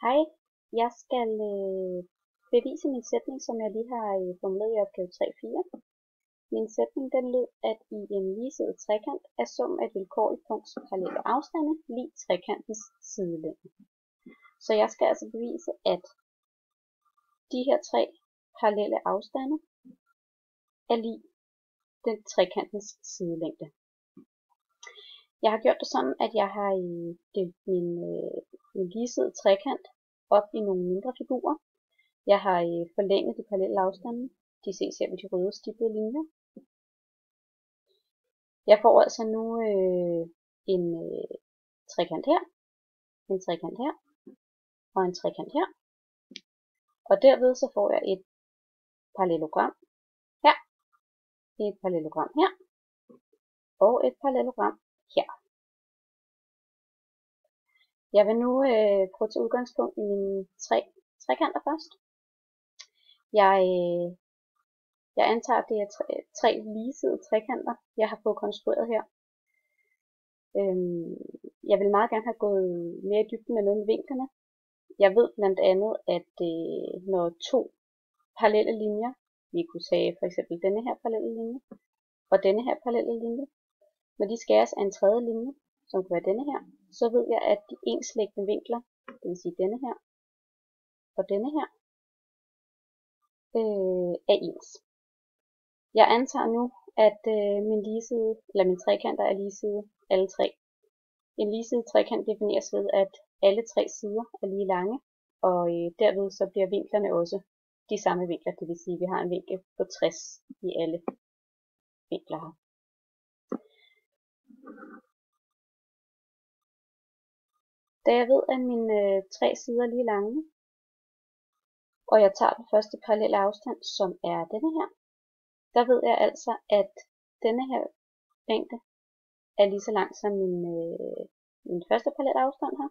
Hej, jeg skal bevise min sætning, som jeg lige har formuleret i opgave 3-4. Min sætning den lød, at i en ligesidet trekant er summen af et vilkårligt punkts parallelle afstande lig trekantens sidelængde. Så jeg skal altså bevise, at de her tre parallelle afstande er lig den trekantens sidelængde. Jeg har gjort det sådan, at jeg har delt min ligesidede trekant op i nogle mindre figurer. Jeg har forlænget de parallelle afstande. De ses her med de røde stiplede linjer. Jeg får altså nu en trekant her, en trekant her og en trekant her. Og derved så får jeg et parallelogram her, et parallelogram her og et parallelogram her. Jeg vil nu prøve at tage udgangspunkt i mine tre trekanter først. Jeg antager, at det er tre ligesidede trekanter, jeg har fået konstrueret her. Jeg vil meget gerne have gået mere i dybden med nogle af vinklerne. Jeg ved blandt andet, at når to parallelle linjer, vi kunne sige for eksempel denne her parallelle linje og denne her parallelle linje, når de skæres af en tredje linje, som kunne være denne her, så ved jeg, at de enslægtende vinkler, det vil sige denne her og denne her, er ens. Jeg antager nu, at mine trekanter er ligeside alle tre. En ligesidet trekant defineres ved, at alle tre sider er lige lange, og derved så bliver vinklerne også de samme vinkler, det vil sige, at vi har en vinkel på 60 i alle vinkler her. Da jeg ved, at mine tre sider er lige lange, og jeg tager den første parallelle afstand, som er denne her, der ved jeg altså, at denne her længde er lige så lang som min første parallelle afstand her.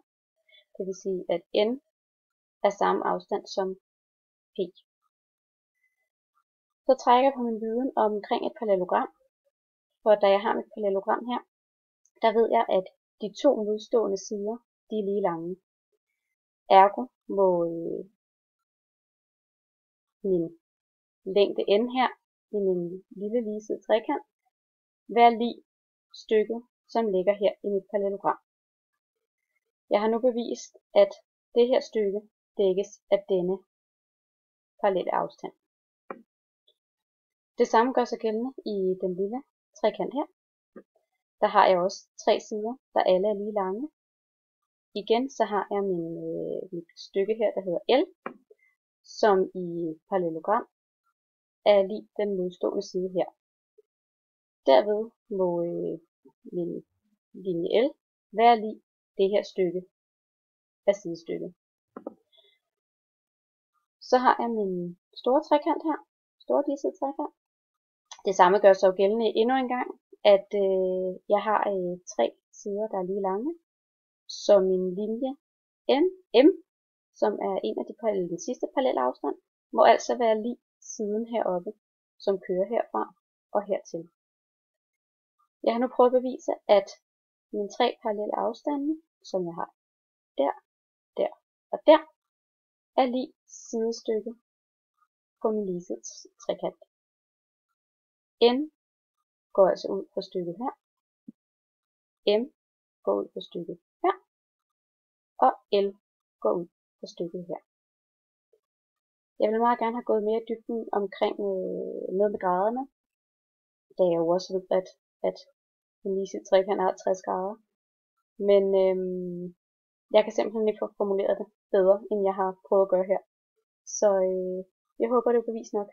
Det vil sige, at n er samme afstand som p. Så trækker jeg på min viden omkring et parallelogram, for da jeg har mit parallelogram her, der ved jeg, at de to modstående sider, de er lige lange. Ergo må min længde n her i min lille ligeside trekant være lig stykket, som ligger her i mit parallelogram. Jeg har nu bevist, at det her stykke dækkes af denne parallelle afstand. Det samme gør sig gældende i den lille trekant her. Der har jeg også tre sider, der alle er lige lange. Igen så har jeg mit stykke her, der hedder L, som i parallelogram er lig den modstående side her. Derved må min linje L være lig det her stykke af sidestykket. Så har jeg min store trekant her, store ligeside trekant. Det samme gør sig jo gældende endnu en gang, at jeg har tre sider, der er lige lange. Så min linje M, som er den sidste parallelle afstand, må altså være lig siden heroppe, som kører herfra og hertil. Jeg har nu prøvet at bevise, at mine tre parallelle afstande, som jeg har der, der og der, er lig sidestykket på min ligeside trekant. N går altså ud på stykket her, M går ud på stykket her, og L går ud på stykket her. Jeg vil meget gerne have gået mere i dybden omkring noget med graderne, da jeg jo også ved, at en ligeside trekant har 60 grader. Men jeg kan simpelthen ikke få formuleret det bedre, end jeg har prøvet at gøre her. Så jeg håber, det er bevis nok.